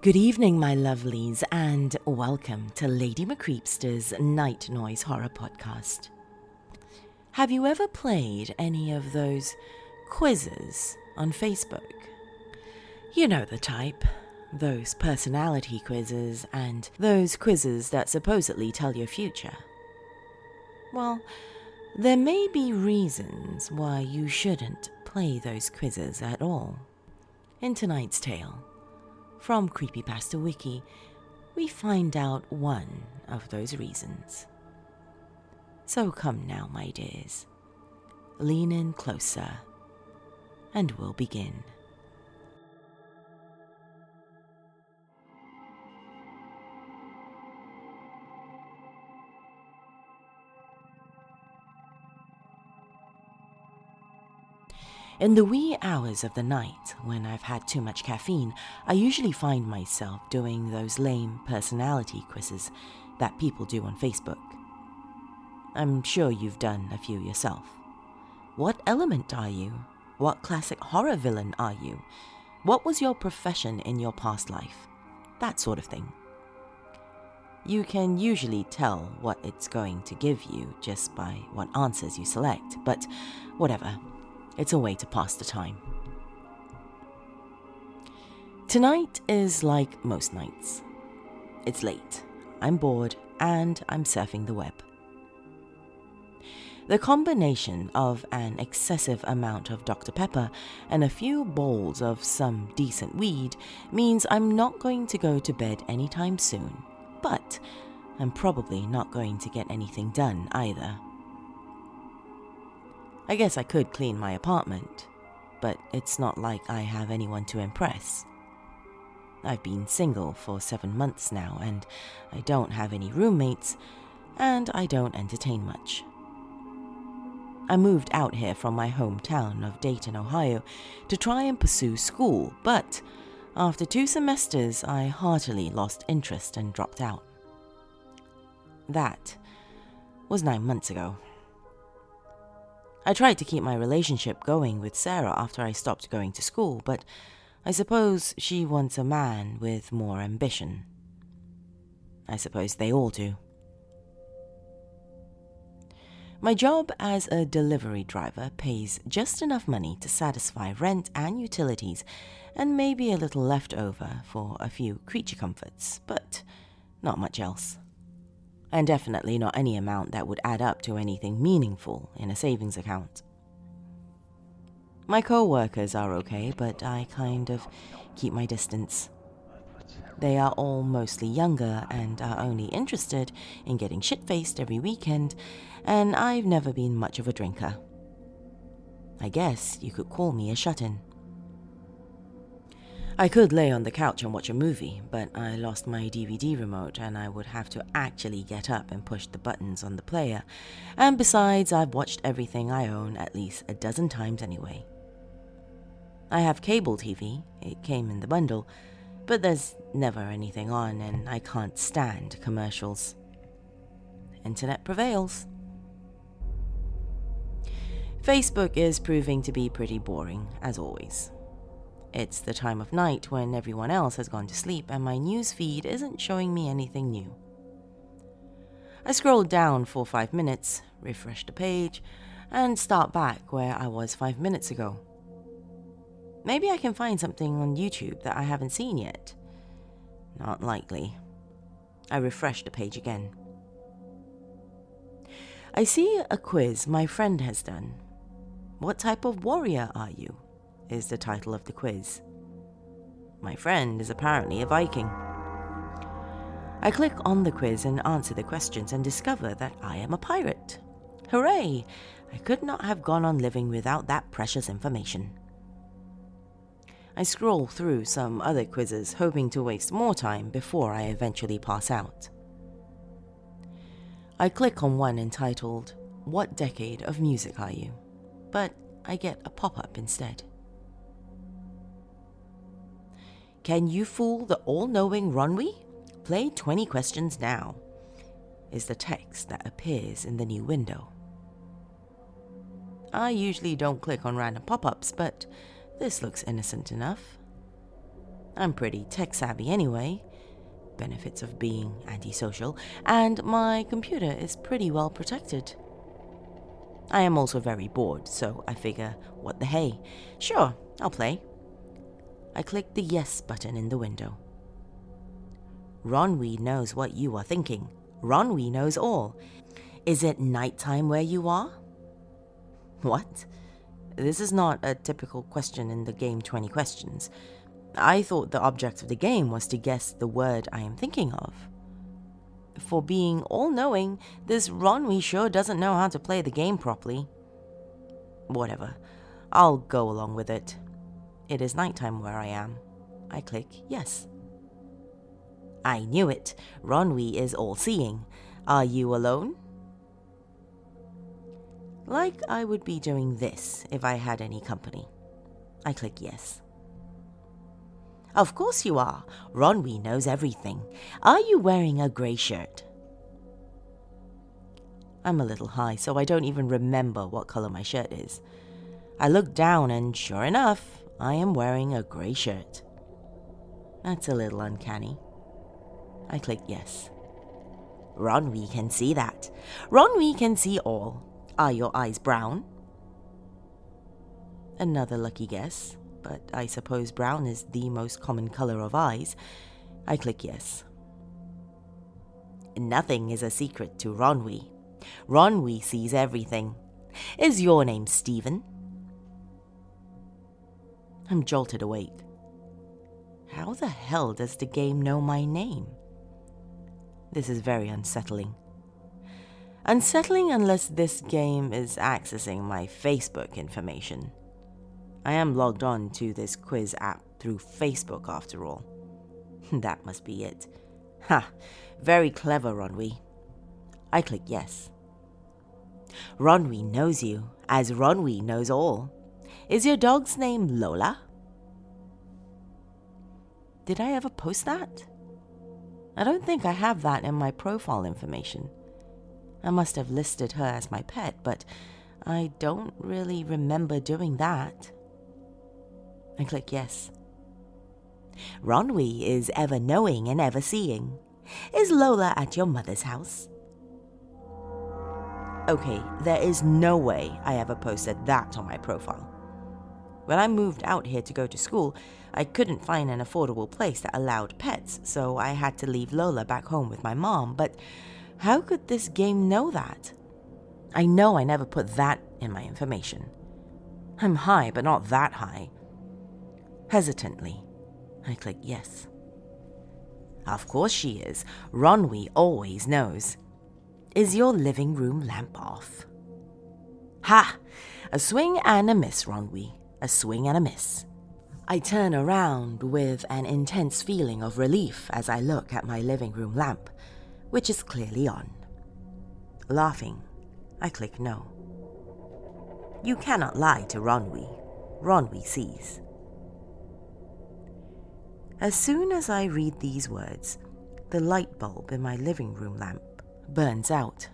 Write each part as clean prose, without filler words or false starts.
Good evening, my lovelies, and welcome to Lady Creepypasta's Night Noise Horror Podcast. Have you ever played any of those quizzes on Facebook? You know the type. Those personality quizzes and those quizzes that supposedly tell your future. Well, there may be reasons why you shouldn't play those quizzes at all. In tonight's tale, from Creepypasta Wiki, we find out one of those reasons. So come now, my dears, lean in closer, and we'll begin. In the wee hours of the night, when I've had too much caffeine, I usually find myself doing those lame personality quizzes that people do on Facebook. I'm sure you've done a few yourself. What element are you? What classic horror villain are you? What was your profession in your past life? That sort of thing. You can usually tell what it's going to give you just by what answers you select, but whatever. It's a way to pass the time. Tonight is like most nights. It's late, I'm bored, and I'm surfing the web. The combination of an excessive amount of Dr. Pepper and a few bowls of some decent weed means I'm not going to go to bed anytime soon, but I'm probably not going to get anything done either. I guess I could clean my apartment, but it's not like I have anyone to impress. I've been single for 7 months now, and I don't have any roommates, and I don't entertain much. I moved out here from my hometown of Dayton, Ohio, to try and pursue school, but after 2 semesters, I heartily lost interest and dropped out. That was 9 months ago. I tried to keep my relationship going with Sarah after I stopped going to school, but I suppose she wants a man with more ambition. I suppose they all do. My job as a delivery driver pays just enough money to satisfy rent and utilities, and maybe a little left over for a few creature comforts, but not much else. And definitely not any amount that would add up to anything meaningful in a savings account. My co-workers are okay, but I kind of keep my distance. They are all mostly younger and are only interested in getting shit-faced every weekend, and I've never been much of a drinker. I guess you could call me a shut-in. I could lay on the couch and watch a movie, but I lost my DVD remote and I would have to actually get up and push the buttons on the player, and besides, I've watched everything I own at least a dozen times anyway. I have cable TV, it came in the bundle, but there's never anything on and I can't stand commercials. Internet prevails. Facebook is proving to be pretty boring, as always. It's the time of night when everyone else has gone to sleep and my news feed isn't showing me anything new. I scroll down for 5 minutes, refresh the page, and start back where I was 5 minutes ago. Maybe I can find something on YouTube that I haven't seen yet. Not likely. I refresh the page again. I see a quiz my friend has done. What type of warrior are you? Is the title of the quiz. My friend is apparently a Viking. I click on the quiz and answer the questions and discover that I am a pirate. Hooray! I could not have gone on living without that precious information. I scroll through some other quizzes, hoping to waste more time before I eventually pass out. I click on one entitled, "What decade of music are you?" But I get a pop-up instead. "Can you fool the all-knowing Ronwy? Play 20 questions now," is the text that appears in the new window. I usually don't click on random pop-ups, but this looks innocent enough. I'm pretty tech-savvy anyway, benefits of being antisocial, and my computer is pretty well protected. I am also very bored, so I figure, what the hey? Sure, I'll play. I click the yes button in the window. Ronwy knows what you are thinking. Ronwy knows all. Is it nighttime where you are? What? This is not a typical question in the game 20 questions. I thought the object of the game was to guess the word I am thinking of. For being all-knowing, this Ronwy sure doesn't know how to play the game properly. Whatever. I'll go along with it. It is nighttime where I am. I click yes. I knew it. Ronwy is all-seeing. Are you alone? Like I would be doing this if I had any company. I click yes. Of course you are. Ronwy knows everything. Are you wearing a grey shirt? I'm a little high, so I don't even remember what color my shirt is. I look down and sure enough, I am wearing a grey shirt. That's a little uncanny. I click yes. Ronwy can see that. Ronwy can see all. Are your eyes brown? Another lucky guess, but I suppose brown is the most common color of eyes. I click yes. Nothing is a secret to Ronwy. Ronwy sees everything. Is your name Stephen? I'm jolted awake. How the hell does the game know my name? This is very unsettling. Unsettling unless this game is accessing my Facebook information. I am logged on to this quiz app through Facebook after all. That must be it. Ha! Very clever, Ronwy. I click yes. Ronwy knows you, as Ronwy knows all. Is your dog's name Lola? Did I ever post that? I don't think I have that in my profile information. I must have listed her as my pet, but I don't really remember doing that. I click yes. Ronwy is ever knowing and ever seeing. Is Lola at your mother's house? Okay, there is no way I ever posted that on my profile. When I moved out here to go to school, I couldn't find an affordable place that allowed pets, so I had to leave Lola back home with my mom, but how could this game know that? I know I never put that in my information. I'm high, but not that high. Hesitantly, I click yes. Of course she is. Ronwy always knows. Is your living room lamp off? Ha! A swing and a miss, Ronwy. A swing and a miss. I turn around with an intense feeling of relief as I look at my living room lamp, which is clearly on. Laughing, I click no. You cannot lie to Ronwy. Ronwy sees. As soon as I read these words, the light bulb in my living room lamp burns out.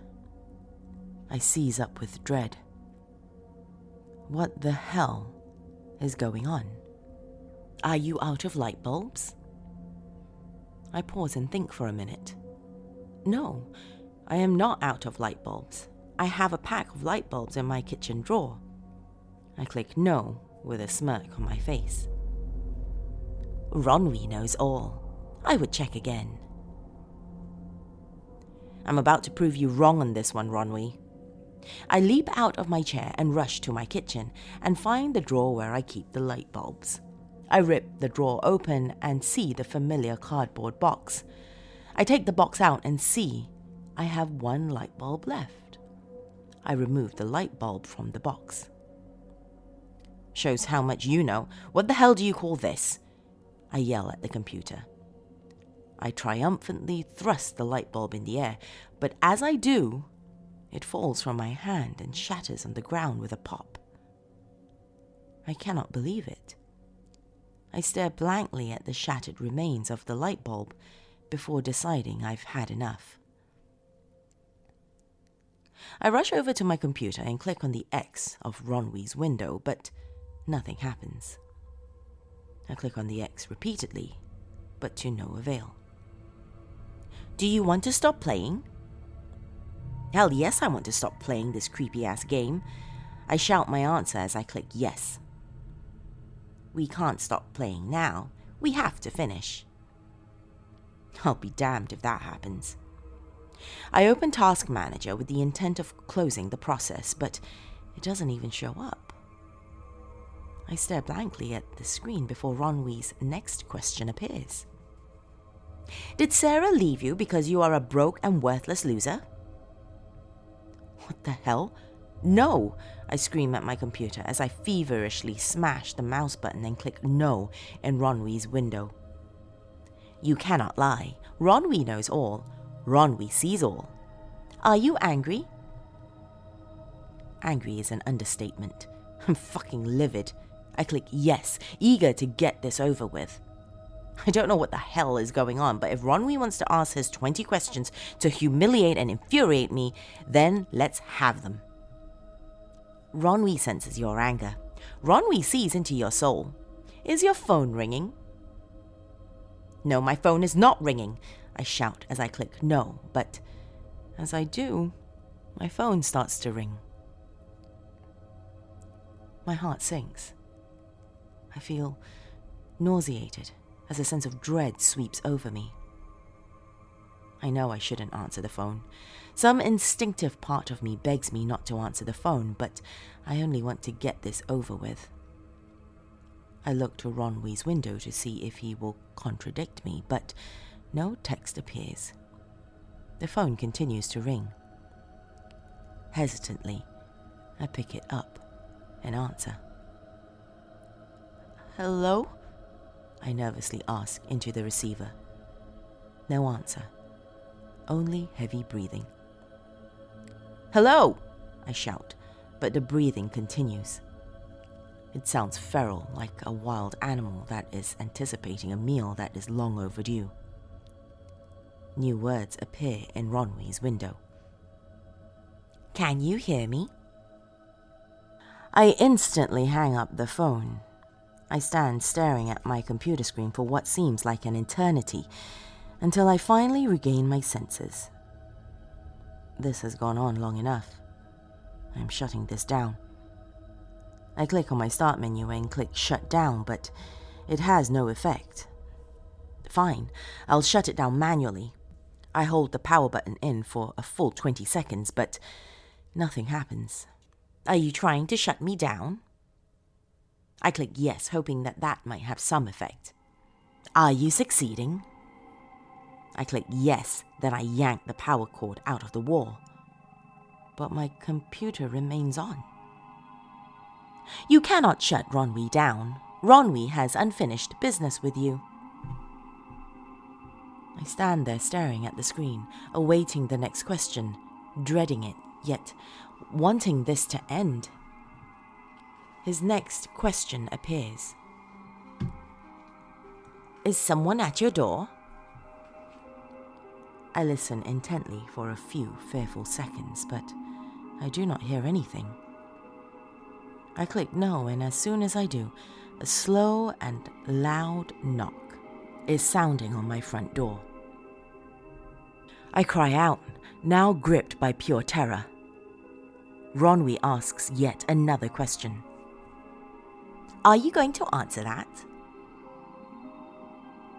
I seize up with dread. What the hell is going on? Are you out of light bulbs? I pause and think for a minute. No, I am not out of light bulbs. I have a pack of light bulbs in my kitchen drawer. I click no with a smirk on my face. Ronwy knows all. I would check again. I'm about to prove you wrong on this one, Ronwy. I leap out of my chair and rush to my kitchen and find the drawer where I keep the light bulbs. I rip the drawer open and see the familiar cardboard box. I take the box out and see I have one light bulb left. I remove the light bulb from the box. Shows how much you know. What the hell do you call this? I yell at the computer. I triumphantly thrust the light bulb in the air, but as I do, it falls from my hand and shatters on the ground with a pop. I cannot believe it. I stare blankly at the shattered remains of the light bulb before deciding I've had enough. I rush over to my computer and click on the X of Ronwy's window, but nothing happens. I click on the X repeatedly, but to no avail. Do you want to stop playing? Hell yes, I want to stop playing this creepy-ass game. I shout my answer as I click yes. We can't stop playing now. We have to finish. I'll be damned if that happens. I open Task Manager with the intent of closing the process, but it doesn't even show up. I stare blankly at the screen before Ronwee's next question appears. Did Sarah leave you because you are a broke and worthless loser? What the hell? No! I scream at my computer as I feverishly smash the mouse button and click no in Ronwee's window. You cannot lie. Ronwee knows all. Ronwee sees all. Are you angry? Angry is an understatement. I'm fucking livid. I click yes, eager to get this over with. I don't know what the hell is going on, but if Ronwee wants to ask his 20 questions to humiliate and infuriate me, then let's have them. Ronwee senses your anger. Ronwee sees into your soul. Is your phone ringing? No, my phone is not ringing, I shout as I click no, but as I do, my phone starts to ring. My heart sinks. I feel nauseated as a sense of dread sweeps over me. I know I shouldn't answer the phone. Some instinctive part of me begs me not to answer the phone, but I only want to get this over with. I look to Ronwee's window to see if he will contradict me, but no text appears. The phone continues to ring. Hesitantly, I pick it up and answer. Hello? I nervously ask into the receiver. No answer. Only heavy breathing. Hello! I shout, but the breathing continues. It sounds feral, like a wild animal that is anticipating a meal that is long overdue. New words appear in Ronwee's window. Can you hear me? I instantly hang up the phone. I stand staring at my computer screen for what seems like an eternity, until I finally regain my senses. This has gone on long enough. I'm shutting this down. I click on my start menu and click shut down, but it has no effect. Fine, I'll shut it down manually. I hold the power button in for a full 20 seconds, but nothing happens. Are you trying to shut me down? I click yes, hoping that might have some effect. Are you succeeding? I click yes, then I yank the power cord out of the wall. But my computer remains on. You cannot shut Ronwee down. Ronwee has unfinished business with you. I stand there staring at the screen, awaiting the next question, dreading it, yet wanting this to end. His next question appears. Is someone at your door? I listen intently for a few fearful seconds, but I do not hear anything. I click no, and as soon as I do, a slow and loud knock is sounding on my front door. I cry out, now gripped by pure terror. Ronwee asks yet another question. Are you going to answer that?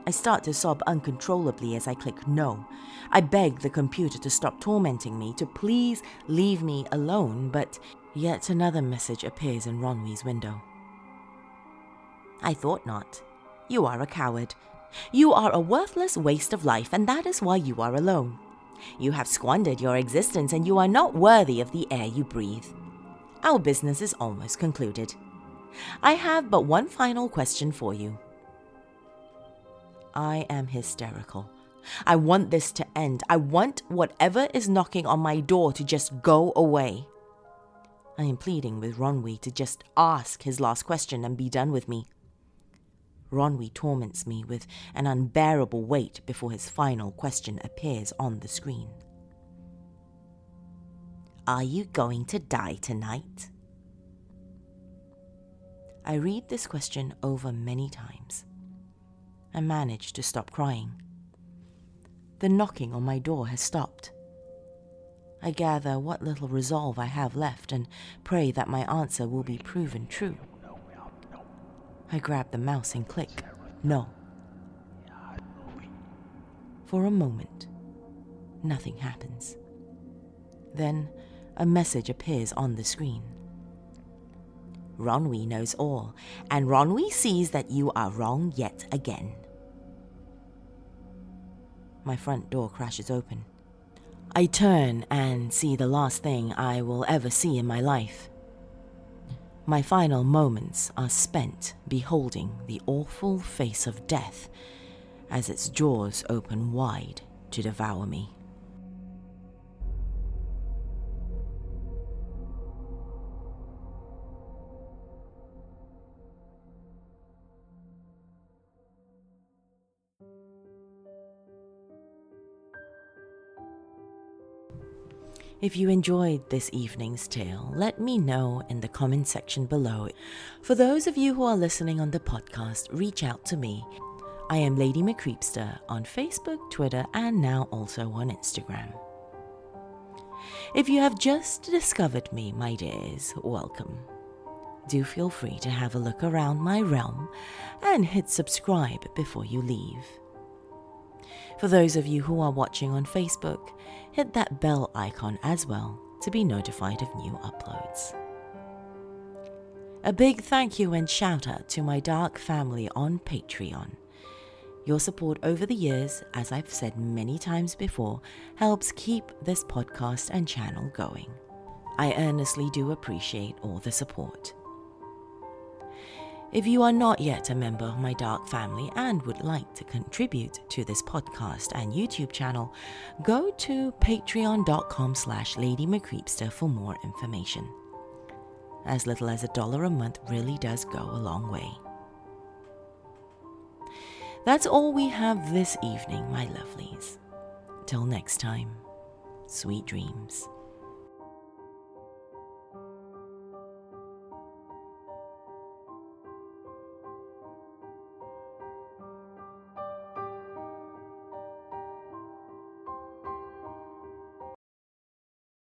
I start to sob uncontrollably as I click no. I beg the computer to stop tormenting me, to please leave me alone, but yet another message appears in Ronwee's window. I thought not. You are a coward. You are a worthless waste of life, and that is why you are alone. You have squandered your existence, and you are not worthy of the air you breathe. Our business is almost concluded. I have but one final question for you. I am hysterical. I want this to end. I want whatever is knocking on my door to just go away. I am pleading with Ronwee to just ask his last question and be done with me. Ronwee torments me with an unbearable weight before his final question appears on the screen. Are you going to die tonight? I read this question over many times and manage to stop crying. The knocking on my door has stopped. I gather what little resolve I have left and pray that my answer will be proven true. I grab the mouse and click no. For a moment, nothing happens. Then a message appears on the screen. Ronwi knows all, and Ronwi sees that you are wrong yet again. My front door crashes open. I turn and see the last thing I will ever see in my life. My final moments are spent beholding the awful face of death as its jaws open wide to devour me. If you enjoyed this evening's tale, let me know in the comment section below. For those of you who are listening on the podcast, reach out to me. I am Lady McCreepster on Facebook, Twitter, and now also on Instagram. If you have just discovered me, my dears, welcome. Do feel free to have a look around my realm and hit subscribe before you leave. For those of you who are watching on Facebook, hit that bell icon as well to be notified of new uploads. A big thank you and shout out to my dark family on Patreon. Your support over the years, as I've said many times before, helps keep this podcast and channel going. I earnestly do appreciate all the support. If you are not yet a member of my dark family and would like to contribute to this podcast and YouTube channel, go to patreon.com/LadyMcCreepster for more information. As little as $1 a month really does go a long way. That's all we have this evening, my lovelies. Till next time, sweet dreams.